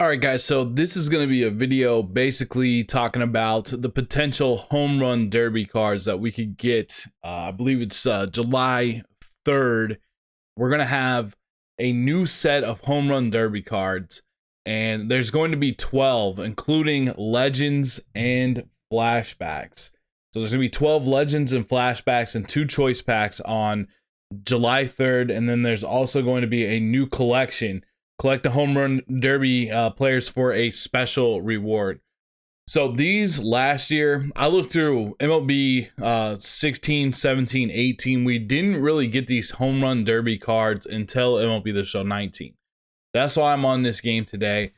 All right, guys, so this is going to be a video basically talking about the potential home run derby cards that we could get. I believe it's July 3rd. We're going to have a new set of home run derby cards, and there's going to be 12, including legends and flashbacks. So there's going to be 12 legends and flashbacks and 2 choice packs on July 3rd, and then there's also going to be a new collection. Collect the home run derby players for a special reward. So these last year, I looked through MLB 16, 17, 18. We didn't really get these home run derby cards until MLB The Show 19. That's why I'm on this game today.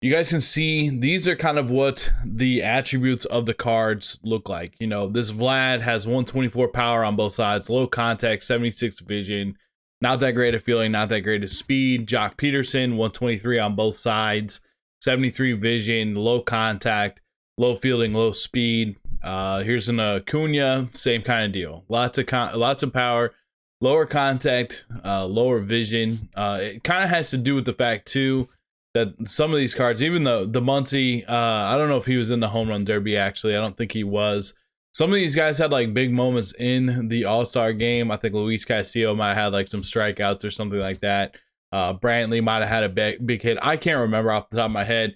You guys can see these are kind of what the attributes of the cards look like. You know, this Vlad has 124 power on both sides, low contact, 76 vision. Not that great at fielding, not that great at speed. Jock Peterson, 123 on both sides, 73 vision, low contact, low fielding, low speed. Here's an Cano, same kind of deal. Lots of power, lower contact, lower vision. It kind of has to do with the fact too that some of these cards, even though the Muncy, I don't know if he was in the home run derby actually. I don't think he was. Some of these guys had like big moments in the All-Star game. I think Luis Castillo might have had like some strikeouts or something like that. Brantley might have had a big hit. I can't remember off the top of my head.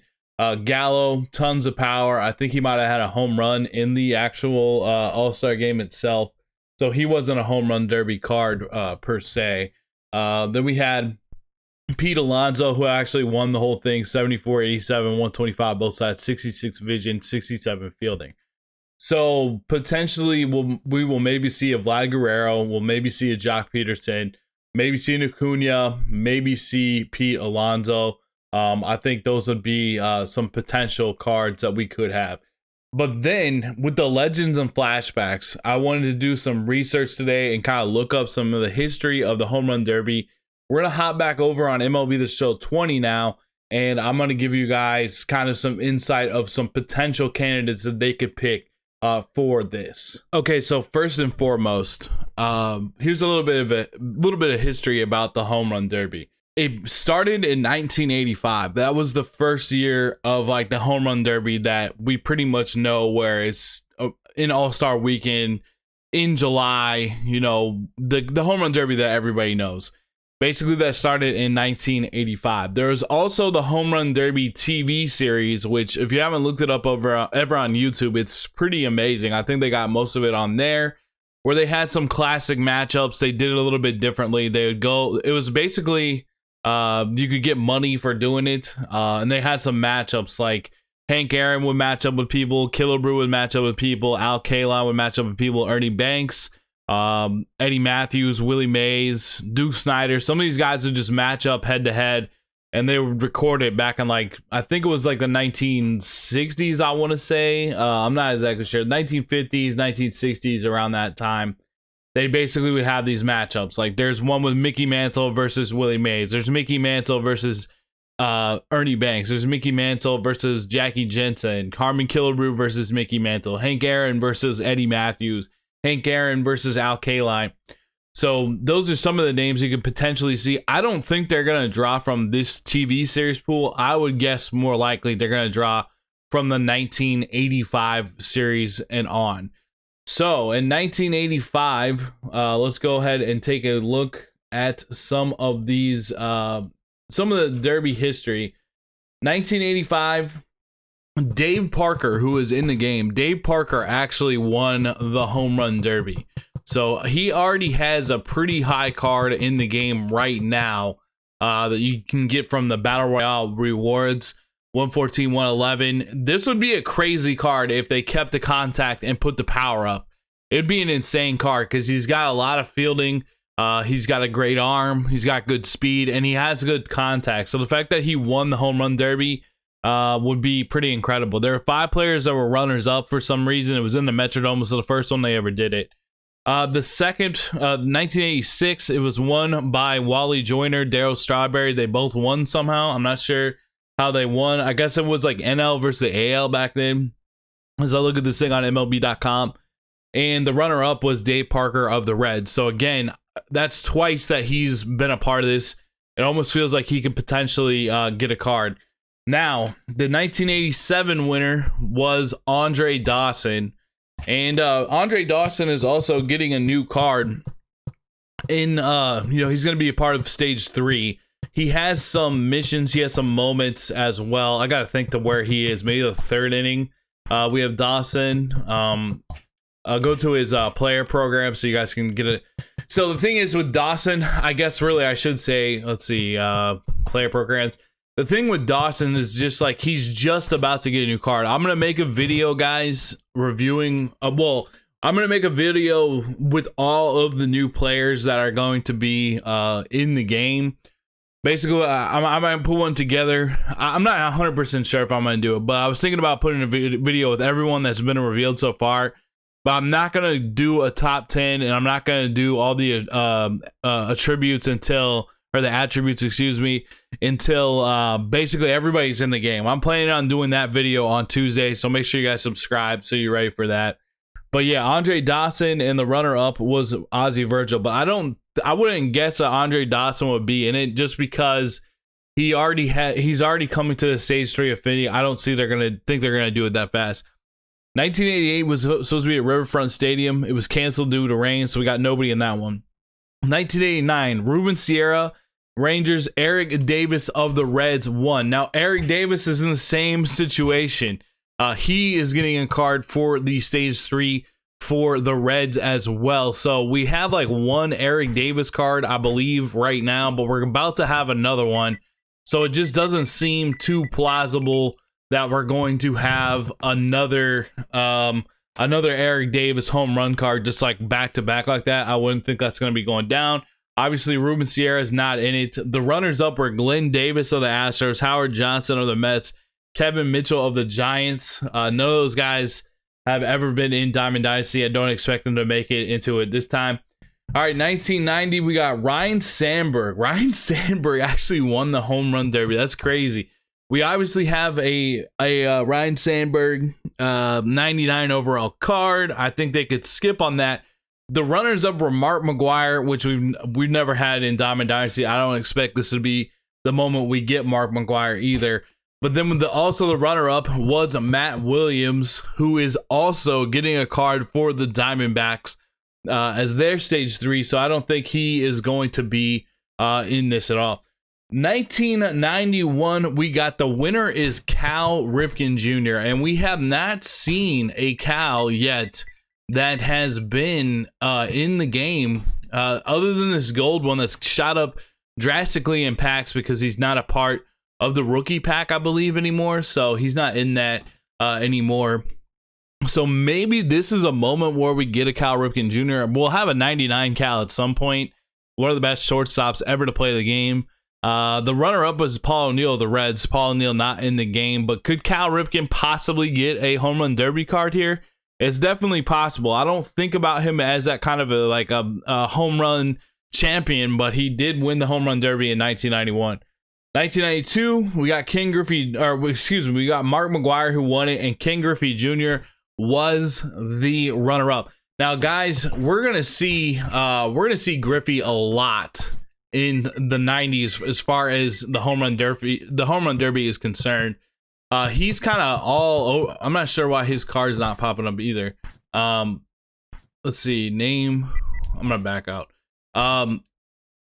Gallo, tons of power. I think he might have had a home run in the actual All-Star game itself. So he wasn't a home run derby card per se. Then we had Pete Alonso, who actually won the whole thing. 74, 87, 125 both sides, 66 vision, 67 fielding. So potentially we will maybe see a Vlad Guerrero, we'll maybe see a Jock Peterson, maybe see an Acuna, maybe see Pete Alonso. I think those would be some potential cards that we could have. But then with the legends and flashbacks, I wanted to do some research today and kind of look up some of the history of the home run derby. We're going to hop back over on MLB The Show 20 now, and I'm going to give you guys kind of some insight of some potential candidates that they could pick for this. Okay, so first and foremost, here's a little bit of history about the home run derby. It started in 1985. That was the first year of like the home run derby that we pretty much know, where it's in All-Star weekend in July, you know, the home run derby that everybody knows. Basically, that started in 1985. There's also the Home Run Derby TV series, which if you haven't looked it up ever on YouTube, it's pretty amazing. I think they got most of it on there, where they had some classic matchups. They did it a little bit differently. They would go, it was basically, you could get money for doing it. And they had some matchups like Hank Aaron would match up with people, Killer Brew would match up with people, Al Kaline would match up with people, Ernie Banks, Eddie Matthews, Willie Mays, Duke Snyder. Some of these guys would just match up head to head, and they would record it back in like, I think it was like the 1960s, I want to say. I'm not exactly sure. 1950s, 1960s, around that time. They basically would have these matchups. Like there's one with Mickey Mantle versus Willie Mays. There's Mickey Mantle versus Ernie Banks. There's Mickey Mantle versus Jackie Jensen. Carmen Killebrew versus Mickey Mantle. Hank Aaron versus Eddie Matthews. Hank Aaron versus Al Kaline. So those are some of the names you could potentially see. I don't think they're going to draw from this TV series pool. I would guess more likely they're going to draw from the 1985 series and on. So in 1985, let's go ahead and take a look at some of these, some of the derby history. 1985. Dave Parker, who was in the game, Dave Parker actually won the home run derby. So he already has a pretty high card in the game right now that you can get from the Battle Royale rewards, 114, 111. This would be a crazy card if they kept the contact and put the power up. It'd be an insane card because he's got a lot of fielding. He's got a great arm. He's got good speed, and he has good contact. So the fact that he won the home run derby would be pretty incredible. There are 5 players that were runners up for some reason. It was in the Metrodome. It was the first one they ever did it. The second, 1986, it was won by Wally Joyner, Darryl Strawberry. They both won somehow. I'm not sure how they won. I guess it was like NL versus the AL back then, as I look at this thing on MLB.com. And the runner-up was Dave Parker of the Reds. So again, that's twice that he's been a part of this. It almost feels like he could potentially get a card. Now, the 1987 winner was Andre Dawson. And Andre Dawson is also getting a new card in, he's going to be a part of stage 3. He has some missions. He has some moments as well. I got to think to where he is. Maybe the 3rd inning. We have Dawson. Go to his player program so you guys can get it. So the thing is with Dawson, I guess really I should say, let's see, player programs. The thing with Dawson is just like he's just about to get a new card. I'm going to make a video, guys, reviewing. I'm going to make a video with all of the new players that are going to be in the game. Basically, I'm going to put one together. I'm not 100% sure if I'm going to do it, but I was thinking about putting a video with everyone that's been revealed so far. But I'm not going to do a top 10, and I'm not going to do all the attributes until basically everybody's in the game. I'm planning on doing that video on Tuesday, so make sure you guys subscribe so you're ready for that. But yeah, Andre Dawson, and the runner-up was Ozzie Virgil. But I wouldn't guess that Andre Dawson would be in it just because he's already coming to the stage 3 affinity. I don't see they're gonna do it that fast. 1988 was supposed to be at Riverfront Stadium. It was canceled due to rain, so we got nobody in that one. 1989, Ruben Sierra, Rangers. Eric Davis of the Reds won. Now, Eric Davis is in the same situation. He is getting a card for the stage 3 for the Reds as well. So we have like one Eric Davis card, I believe, right now, but we're about to have another one. So it just doesn't seem too plausible that we're going to have another Eric Davis home run card just like back to back like that. I wouldn't think that's going to be going down. Obviously, Ruben Sierra is not in it. The runners up were Glenn Davis of the Astros, Howard Johnson of the Mets, Kevin Mitchell of the Giants. None of those guys have ever been in Diamond Dynasty. I don't expect them to make it into it this time. All right, 1990, we got Ryan Sandberg. Ryan Sandberg actually won the home run derby. That's crazy. We obviously have a Ryan Sandberg 99 overall card. I think they could skip on that. The runners up were Mark McGwire, which we've never had in Diamond Dynasty. I don't expect this to be the moment we get Mark McGwire either. But then also the runner up was Matt Williams, who is also getting a card for the Diamondbacks as their stage 3. So I don't think he is going to be in this at all. 1991, we got the winner is Cal Ripken Jr. And we have not seen a Cal yet that has been in the game other than this gold one that's shot up drastically in packs because he's not a part of the rookie pack, I believe, anymore. So he's not in that anymore. So maybe this is a moment where we get a Cal Ripken Jr. We'll have a 99 Cal at some point. One of the best shortstops ever to play the game. The runner-up was Paul O'Neill of the Reds. Paul O'Neill not in the game, but could Cal Ripken possibly get a home run derby card here? It's definitely possible. I don't think about him as that kind of a home run champion, but he did win the home run derby in 1991. 1992, we got we got Mark McGwire who won it, and Ken Griffey Jr. was the runner-up. Now, guys, we're gonna see Griffey a lot in the 90s as far as the home run derby is concerned. He's kind of all over. I'm not sure why his card's not popping up either. Let's see, name. I'm gonna back out.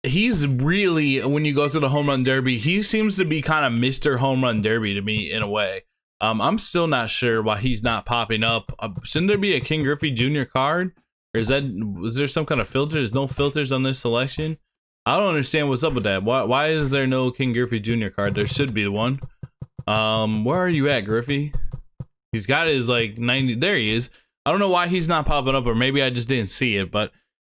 He's really, when you go through the home run derby, he seems to be kind of Mr. Home Run Derby to me in a way. I'm still not sure why he's not popping up. Shouldn't there be a Ken Griffey Jr. card? Or was there some kind of filter? There's no filters on this selection. I don't understand what's up with that. Why is there no Ken Griffey Jr. card? There should be one. Where are you at, Griffey? He's got his like 90. There he is. I don't know why he's not popping up, or maybe I just didn't see it. But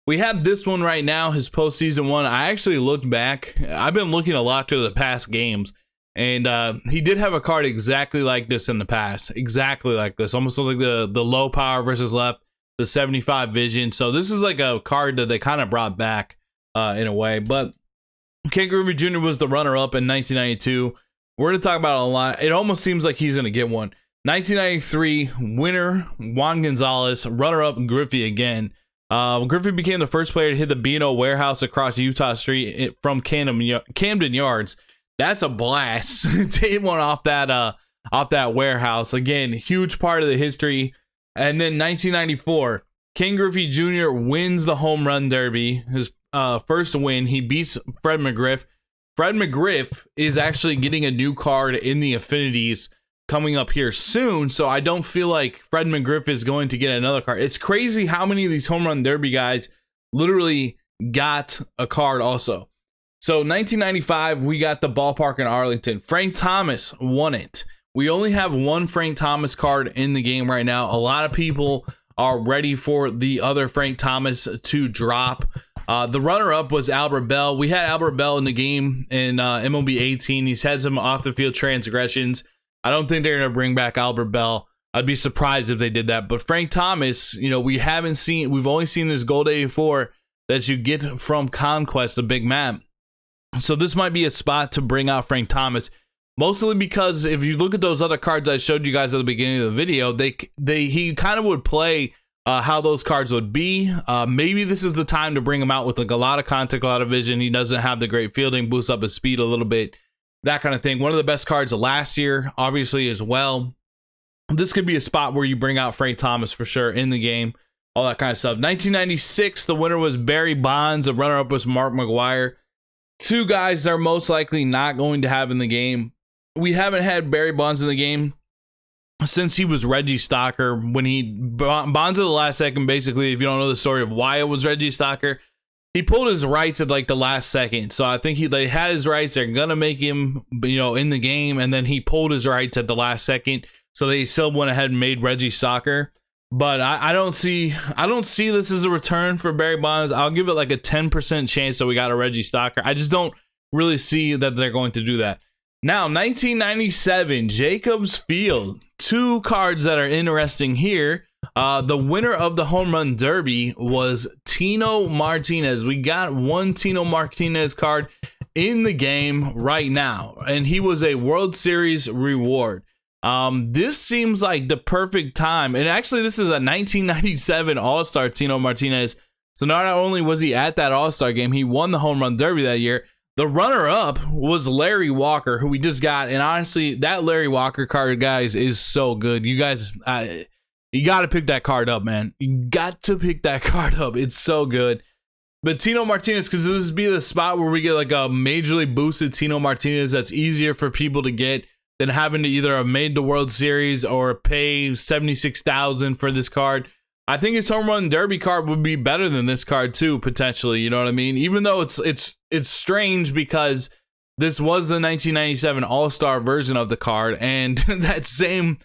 we have this one right now, his postseason one. I actually looked back. I've been looking a lot to the past games, and he did have a card exactly like this in the past. Exactly like this. Almost like the low power versus left, the 75 vision. So this is like a card that they kind of brought back in a way. But Ken Griffey Jr. was the runner-up in 1992. We're going to talk about it a lot. It almost seems like he's going to get one. 1993, winner Juan Gonzalez, runner-up Griffey again. Griffey became the first player to hit the B&O warehouse across Utah Street from Camden Yards. That's a blast to hit one off that warehouse. Again, huge part of the history. And then 1994, Ken Griffey Jr. wins the home run derby. His first win. He beats Fred McGriff. Fred McGriff is actually getting a new card in the Affinities coming up here soon, so I don't feel like Fred McGriff is going to get another card. It's crazy how many of these home run derby guys literally got a card also. So 1995, we got the ballpark in Arlington. Frank Thomas won it. We only have one Frank Thomas card in the game right now. A lot of people are ready for the other Frank Thomas to drop. The runner-up was Albert Bell. We had Albert Bell in the game in MLB 18. He's had some off-the-field transgressions. I don't think they're going to bring back Albert Bell. I'd be surprised if they did that. But Frank Thomas, you know, we've only seen this Gold 84 that you get from Conquest, the big map. So this might be a spot to bring out Frank Thomas. Mostly because if you look at those other cards I showed you guys at the beginning of the video, he kind of would play how those cards would be. Maybe this is the time to bring him out with like a lot of contact, a lot of vision. He doesn't have the great fielding, boosts up his speed a little bit, that kind of thing. One of the best cards of last year, obviously, as well. This could be a spot where you bring out Frank Thomas for sure in the game, all that kind of stuff. 1996, the winner was Barry Bonds. The runner-up was Mark McGwire. Two guys they're most likely not going to have in the game. We haven't had Barry Bonds in the game since he was Reggie Stocker. When he Bonds at the last second, basically, if you don't know the story of why it was Reggie Stocker, he pulled his rights at like the last second. So I think they had his rights. They're gonna make him, you know, in the game, and then he pulled his rights at the last second. So they still went ahead and made Reggie Stocker. But I don't see this as a return for Barry Bonds. I'll give it like a 10% chance that we got a Reggie Stocker. I just don't really see that they're going to do that. Now, 1997, Jacobs Field. Two cards that are interesting here. The winner of the Home Run Derby was Tino Martinez. We got one Tino Martinez card in the game right now, and he was a World Series reward. This seems like the perfect time, and actually this is a 1997 All-Star Tino Martinez. So not only was he at that All-Star game, he won the Home Run Derby that year. The runner-up was Larry Walker, who we just got, and honestly, that Larry Walker card, guys, is so good. You guys, you got to pick that card up, man. You got to pick that card up. It's so good. But Tino Martinez, because this would be the spot where we get like a majorly boosted Tino Martinez that's easier for people to get than having to either have made the World Series or pay $76,000 for this card. I think his Home Run Derby card would be better than this card too, potentially. You know what I mean? Even though it's strange because this was the 1997 All-Star version of the card, and that same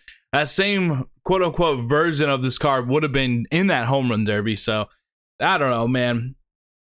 quote unquote version of this card would have been in that Home Run Derby. So I don't know, man.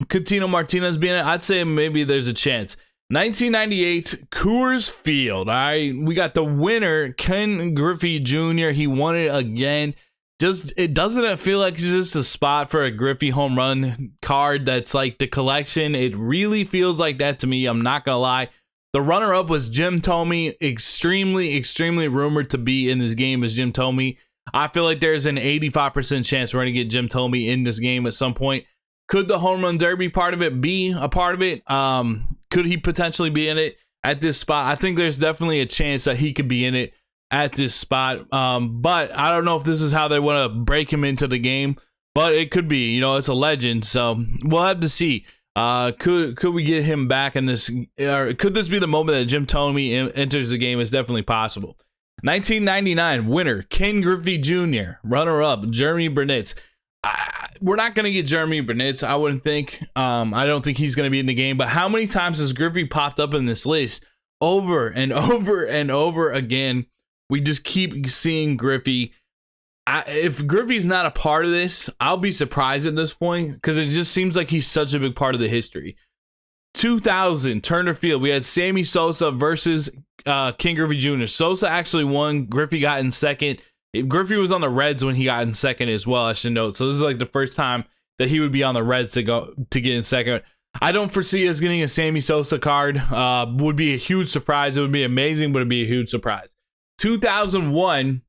Could Tino Martinez be in it? I'd say maybe there's a chance. 1998 Coors Field. All right, we got the winner, Ken Griffey Jr. He won it again. It doesn't feel like it's just a spot for a Griffey home run card that's like the collection. It really feels like that to me. I'm not gonna lie. The runner-up was Jim Thome, extremely rumored to be in this game as Jim Thome. I feel like there's an 85% chance we're gonna get Jim Thome in this game at some point. Could the Home Run Derby part of it be a part of it? Could he potentially be in it at this spot? I think there's definitely a chance that he could be in it at this spot, but I don't know if this is how they want to break him into the game, but it could be. You know, it's a legend, so we'll have to see. Could we get him back in this, or could this be the moment that Jim Thome enters the game? Is definitely possible. 1999 winner Ken Griffey Jr. runner-up Jeremy Burnitz. We're not going to get Jeremy Burnitz, I wouldn't think. I don't think he's going to be in the game, but how many times has Griffey popped up in this list over and over and over again? We just keep seeing Griffey. If Griffey's not a part of this, I'll be surprised at this point because it just seems like he's such a big part of the history. 2000 Turner Field, we had Sammy Sosa versus Ken Griffey Jr. Sosa actually won. Griffey got in second. Griffey was on the Reds when he got in second as well, I should note. So this is like the first time that he would be on the Reds to get in second. I don't foresee us getting a Sammy Sosa card. Would be a huge surprise. It would be amazing, but it'd be a huge surprise. 2001,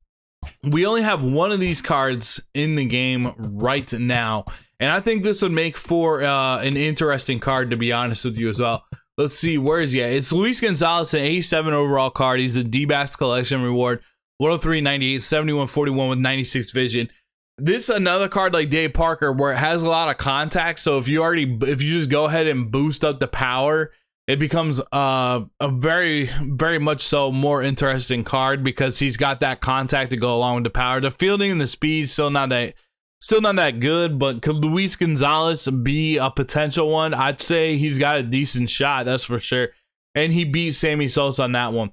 we only have one of these cards in the game right now, and I think this would make for an interesting card, to be honest with you as well. Let's see, where is he at? It's Luis Gonzalez, an 87 overall card. He's the D-backs collection reward. 103, 98, 71, 41 with 96 vision. This is another card like Dave Parker where it has a lot of contact. So if you just go ahead and boost up the power, it becomes a very, very much so more interesting card because he's got that contact to go along with the power. The fielding and the speed still not that good, but could Luis Gonzalez be a potential one? I'd say he's got a decent shot, that's for sure. And he beat Sammy Sosa on that one.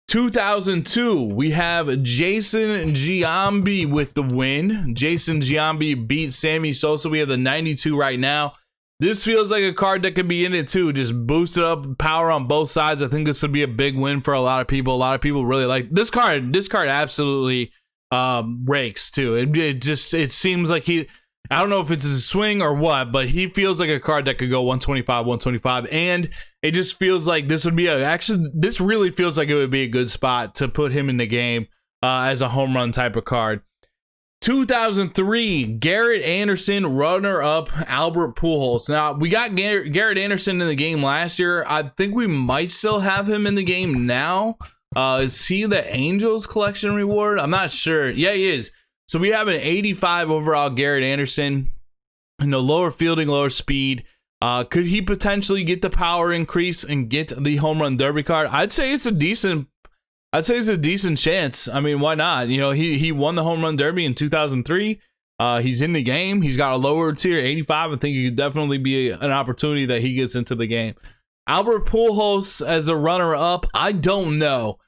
2002, we have Jason Giambi with the win. Jason Giambi beat Sammy Sosa. We have the 92 right now. This feels like a card that could be in it too. Just boosted up power on both sides. I think this would be a big win for a lot of people. A lot of people really like this card. This card absolutely rakes too. It seems like I don't know if it's a swing or what, but he feels like a card that could go 125, and it just feels like this would be this really feels like it would be a good spot to put him in the game as a home run type of card. 2003, Garrett Anderson, runner-up Albert Pujols. Now, we got Garrett Anderson in the game last year. I think we might still have him in the game now. Is he the Angels collection reward? I'm not sure. Yeah, he is. So we have an 85 overall Garrett Anderson. Lower fielding, lower speed. Could he potentially get the power increase and get the home run derby card? I'd say it's a decent chance. I mean, why not? He won the home run derby in 2003. He's in the game. He's got a lower tier 85. I think it could definitely be an opportunity that he gets into the game. Albert Pujols as a runner-up, I don't know.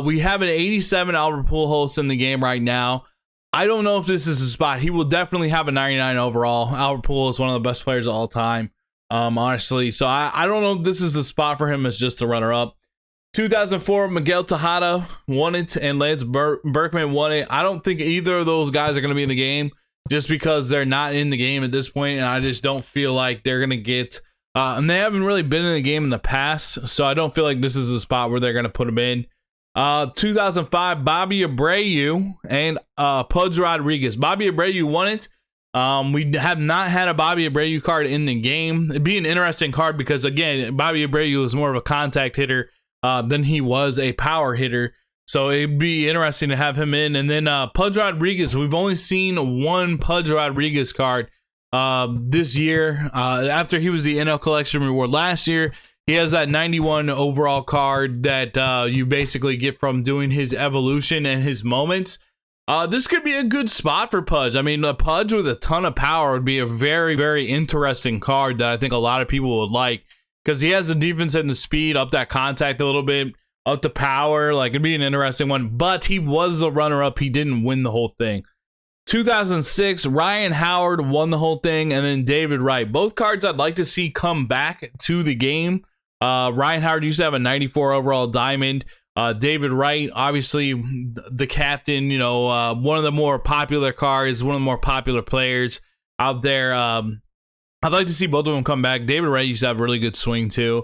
We have an 87 Albert Pujols in the game right now. I don't know if this is a spot. He will definitely have a 99 overall. Albert Pujols is one of the best players of all time, honestly. So I don't know if this is a spot for him as just a runner-up. 2004, Miguel Tejada won it, and Lance Berkman won it. I don't think either of those guys are going to be in the game just because they're not in the game at this point, and I just don't feel like they're going to get... and they haven't really been in the game in the past, so I don't feel like this is a spot where they're going to put them in. 2005, Bobby Abreu and Pudge Rodriguez. Bobby Abreu won it. We have not had a Bobby Abreu card in the game. It'd be an interesting card because, again, Bobby Abreu is more of a contact hitter than he was a power hitter. So it'd be interesting to have him in. And then Pudge Rodriguez, we've only seen one Pudge Rodriguez card this year. After he was the NL Collection Reward last year, he has that 91 overall card that you basically get from doing his evolution and his moments. This could be a good spot for Pudge. I mean, a Pudge with a ton of power would be a very, very interesting card that I think a lot of people would like because he has the defense and the speed, up that contact a little bit, up the power. Like, it'd be an interesting one, but he was the runner-up. He didn't win the whole thing. 2006, Ryan Howard won the whole thing, and then David Wright. Both cards I'd like to see come back to the game. Ryan Howard used to have a 94 overall diamond. David Wright, obviously the captain, one of the more popular cards, one of the more popular players out there. I'd like to see both of them come back. David Wright used to have a really good swing too.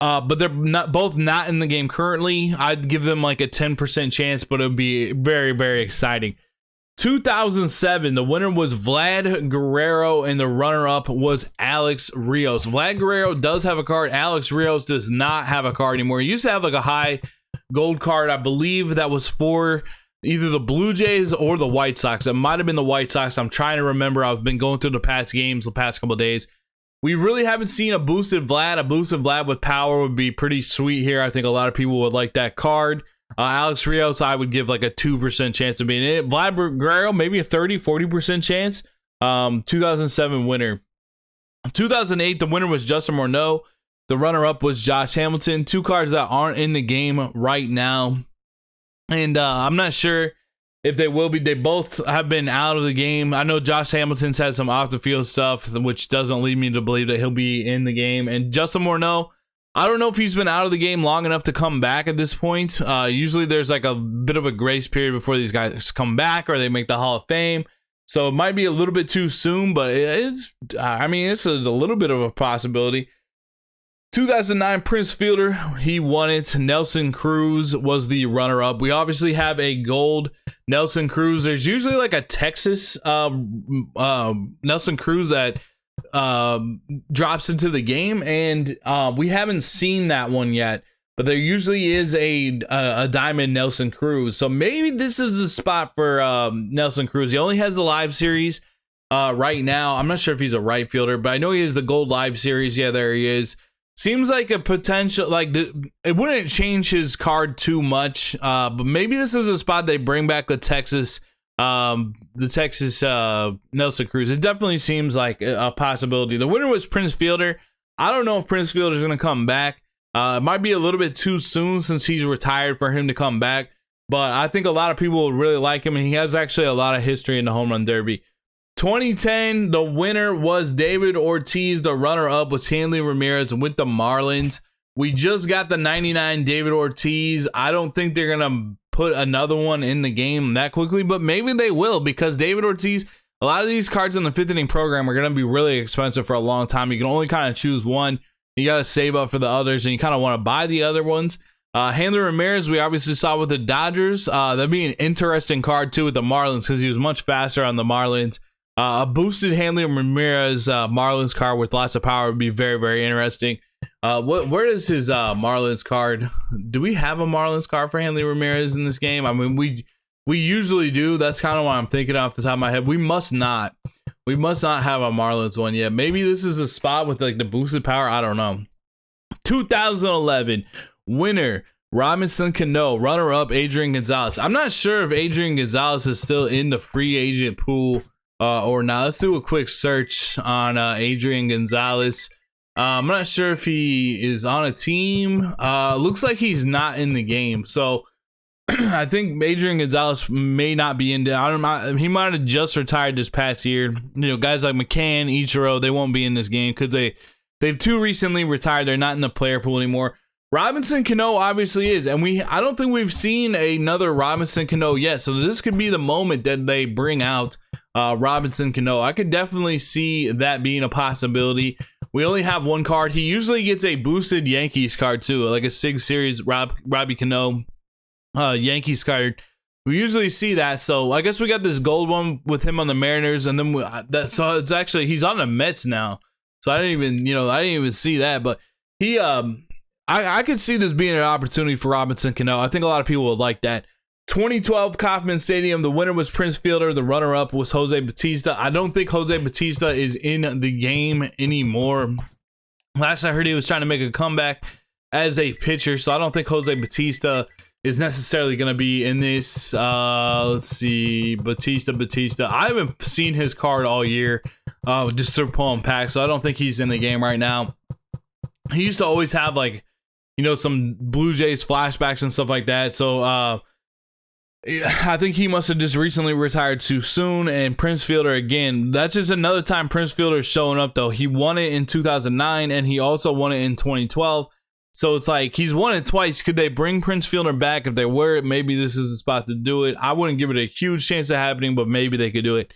But they're both not in the game currently. I'd give them like a 10% chance, but it would be very, very exciting. 2007, the winner was Vlad Guerrero, and the runner-up was Alex Rios. Vlad Guerrero does have a card. Alex Rios does not have a card anymore. He used to have like a high gold card. I believe that was for either the Blue Jays or the White Sox. It might have been the White Sox. I'm trying to remember. I've been going through the past games the past couple of days. We really haven't seen a boosted Vlad. A boosted Vlad with power would be pretty sweet here. I think a lot of people would like that card. Alex Rios, I would give like a 2% chance of being in it. Vlad Guerrero, maybe a 30-40% chance. 2007 winner. 2008, the winner was Justin Morneau. The runner-up was Josh Hamilton. Two cards that aren't in the game right now. And I'm not sure if they will be. They both have been out of the game. I know Josh Hamilton's had some off-the-field stuff, which doesn't lead me to believe that he'll be in the game. And Justin Morneau, I don't know if he's been out of the game long enough to come back at this point. Usually there's like a bit of a grace period before these guys come back or they make the Hall of Fame. So it might be a little bit too soon, but it's a little bit of a possibility. 2009 Prince Fielder, he won it. Nelson Cruz was the runner-up. We obviously have a gold Nelson Cruz. There's usually like a Texas Nelson Cruz that drops into the game, and we haven't seen that one yet. But there usually is a diamond Nelson Cruz, so maybe this is the spot for Nelson Cruz. He only has the live series right now. I'm not sure if he's a right fielder, but I know he has the gold live series. Yeah, there he is. Seems like a potential, like it wouldn't change his card too much, but maybe this is a spot they bring back the Texas Nelson Cruz. It definitely seems like a possibility. The winner was Prince Fielder. I don't know if Prince Fielder is going to come back. It might be a little bit too soon since he's retired for him to come back, but I think a lot of people would really like him, and he has actually a lot of history in the home run derby. 2010, the winner was David Ortiz. The runner-up was Hanley Ramirez with the Marlins. We just got the 99 David Ortiz. I don't think they're going to put another one in the game that quickly, but maybe they will, because David Ortiz, a lot of these cards in the 5th inning program are going to be really expensive for a long time. You can only kind of choose one. You got to save up for the others, and you kind of want to buy the other ones. Hanley Ramirez, we obviously saw with the Dodgers. That'd be an interesting card, too, with the Marlins, because he was much faster on the Marlins. A boosted Hanley Ramirez Marlins card with lots of power would be very, very interesting. Where is his Marlins card? Do we have a Marlins card for Hanley Ramirez in this game? I mean, we usually do. That's kind of what I'm thinking off the top of my head. We must not have a Marlins one yet. Maybe this is a spot with like the boosted power. I don't know. 2011 winner Robinson Cano, runner-up Adrian Gonzalez. I'm not sure if Adrian Gonzalez is still in the free agent pool or not. Let's do a quick search on Adrian Gonzalez. I'm not sure if he is on a team. Looks like he's not in the game. So I think Adrian Gonzalez may not be in. I don't know. He might have just retired this past year. You know, guys like McCann, Ichiro, they won't be in this game because they've too recently retired. They're not in the player pool anymore. Robinson Cano obviously is, and I don't think we've seen another Robinson Cano yet. So this could be the moment that they bring out Robinson Cano. I could definitely see that being a possibility. We only have one card. He usually gets a boosted Yankees card too, like a Sig Series Robbie Cano Yankees card. We usually see that, so I guess we got this gold one with him on the Mariners, and then so it's actually he's on the Mets now. So I didn't even see that, but he I could see this being an opportunity for Robinson Cano. I think a lot of people would like that. 2012 Kauffman Stadium, the winner was Prince Fielder. The runner-up was Jose Bautista. I don't think Jose Bautista is in the game anymore. Last I heard, he was trying to make a comeback as a pitcher, so I don't think Jose Bautista is necessarily going to be in this. Let's see, Bautista. I haven't seen his card all year, just through pulling packs, so I don't think he's in the game right now. He used to always have, like, you know, some Blue Jays flashbacks and stuff like that, so I think he must have just recently retired too soon. And Prince Fielder, again, that's just another time Prince Fielder is showing up, though. He won it in 2009, and he also won it in 2012. So it's like he's won it twice. Could they bring Prince Fielder back? If they were, maybe this is the spot to do it. I wouldn't give it a huge chance of happening, but maybe they could do it.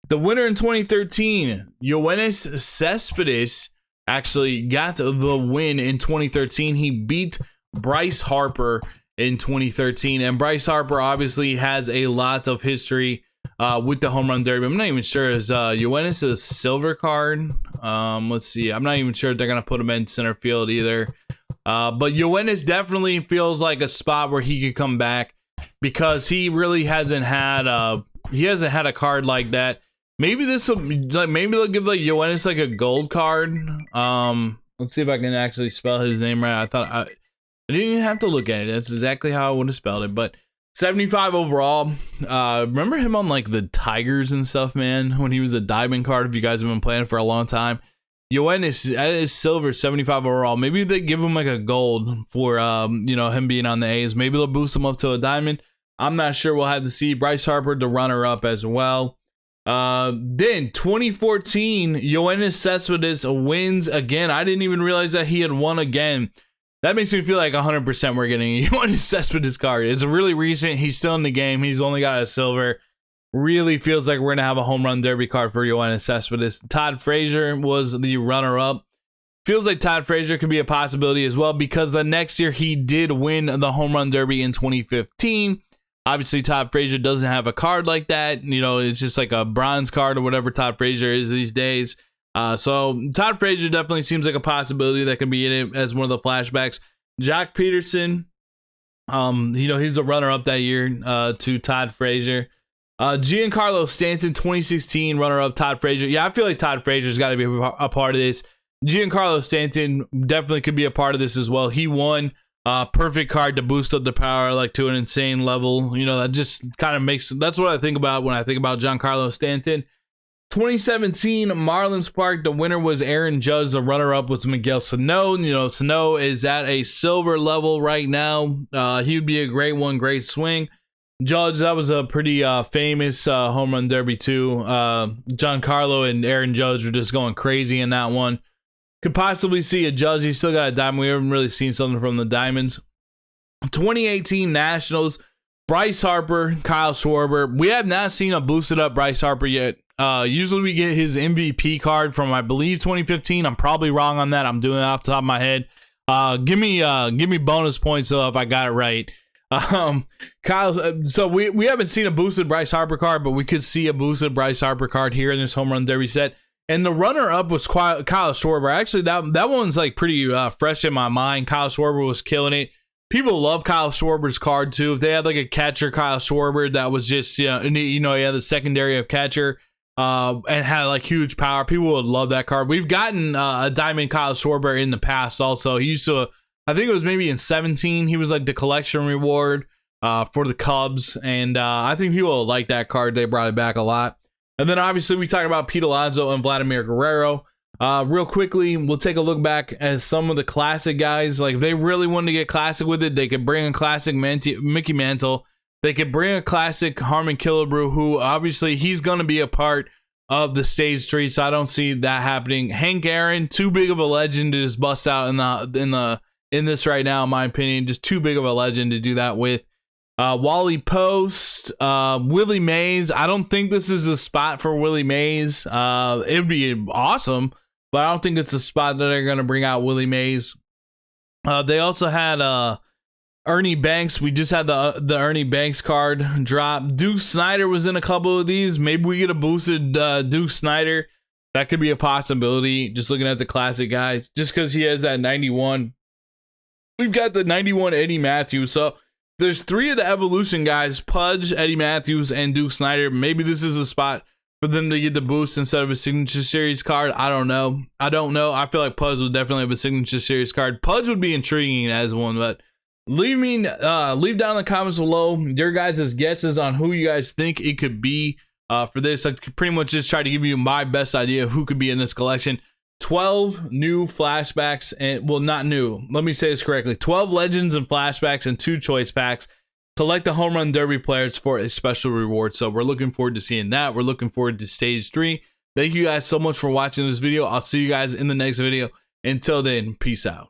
The winner in 2013, Yoenis Cespedes, actually got the win in 2013. He beat Bryce Harper in 2013, and Bryce Harper obviously has a lot of history with the home run derby. I'm not even sure is Yoenis a silver card. Let's see. I'm not even sure if they're gonna put him in center field either. But Yoenis definitely feels like a spot where he could come back, because he really hasn't had a card like that. Maybe this will, like, maybe they'll give like Yoenis like a gold card. Let's see if I can actually spell his name right. I didn't even have to look at it. That's exactly how I would have spelled it. But 75 overall. Remember him on like the Tigers and stuff, man, when he was a diamond card, if you guys have been playing for a long time. Yoenis is silver, 75 overall. Maybe they give him like a gold for him being on the A's. Maybe they'll boost him up to a diamond. I'm not sure. We'll have to see. Bryce Harper, the runner-up as well. Then 2014, Yoenis Cespedes wins again. I didn't even realize that he had won again. That makes me feel like 100% we're getting a Yoenis Cespedes card. It's really recent. He's still in the game. He's only got a silver. Really feels like we're going to have a home run derby card for Yoenis Cespedes. Todd Frazier was the runner-up. Feels like Todd Frazier could be a possibility as well, because the next year he did win the home run derby in 2015. Obviously, Todd Frazier doesn't have a card like that. You know, it's just like a bronze card or whatever Todd Frazier is these days. So Todd Frazier definitely seems like a possibility that could be in it as one of the flashbacks. Jack Peterson, he's the runner-up that year to Todd Frazier. Giancarlo Stanton, 2016 runner-up Todd Frazier. Yeah, I feel like Todd Frazier's got to be a part of this. Giancarlo Stanton definitely could be a part of this as well. He won. Perfect card to boost up the power like to an insane level. That just kind of makes, that's what I think about when I think about Giancarlo Stanton. 2017 Marlins Park, the winner was Aaron Judge. The runner-up was Miguel Sano. Sano is at a silver level right now. He would be a great one, great swing. Judge, that was a pretty famous home run derby too. Giancarlo and Aaron Judge were just going crazy in that one. Could possibly see a Judge. He's still got a diamond. We haven't really seen something from the Diamonds. 2018 Nationals, Bryce Harper, Kyle Schwarber. We have not seen a boosted up Bryce Harper yet. Usually we get his MVP card from, I believe, 2015. I'm probably wrong on that. I'm doing it off the top of my head. Give me bonus points though if I got it right. Kyle, so we haven't seen a boosted Bryce Harper card, but we could see a boosted Bryce Harper card here in this home run derby set. And the runner-up was Kyle Schwarber. Actually, that one's like pretty fresh in my mind. Kyle Schwarber was killing it. People love Kyle Schwarber's card too. If they had like a catcher, Kyle Schwarber, that was just he had the secondary of catcher and had like huge power. People would love that card. We've gotten a diamond Kyle Schwarber in the past. Also, he used to, I think it was maybe in 17. He was like the collection reward for the Cubs, and I think people will like that card. They brought it back a lot. And then obviously we talk about Pete Alonso and Vladimir Guerrero. Real quickly, we'll take a look back at some of the classic guys. Like if they really wanted to get classic with it, they could bring a classic Mickey Mantle. They could bring a classic Harmon Killebrew, who obviously he's going to be a part of the stage 3, so I don't see that happening. Hank Aaron, too big of a legend to just bust out in this right now, in my opinion. Just too big of a legend to do that with. Wally Post, Willie Mays. I don't think this is the spot for Willie Mays. It would be awesome, but I don't think it's the spot that they're going to bring out Willie Mays. They also had Ernie Banks. We just had the Ernie Banks card drop. Duke Snyder was in a couple of these. Maybe we get a boosted Duke Snyder. That could be a possibility, just looking at the classic guys, just because he has that 91. We've got the 91 Eddie Matthews, so there's 3 of the Evolution guys, Pudge, Eddie Matthews, and Duke Snyder. Maybe this is a spot for them to get the boost instead of a Signature Series card. I don't know. I feel like Pudge would definitely have a Signature Series card. Pudge would be intriguing as one, but leave down in the comments below your guys' guesses on who you guys think it could be for this. I pretty much just try to give you my best idea of who could be in this collection. 12 new flashbacks, and well, not new, let me say this correctly, 12 legends and flashbacks and 2 choice packs. Collect the home run derby players for a special reward, so we're looking forward to seeing that. We're looking forward to stage 3. Thank you guys so much for watching this video. I'll see you guys in the next video. Until then, peace out.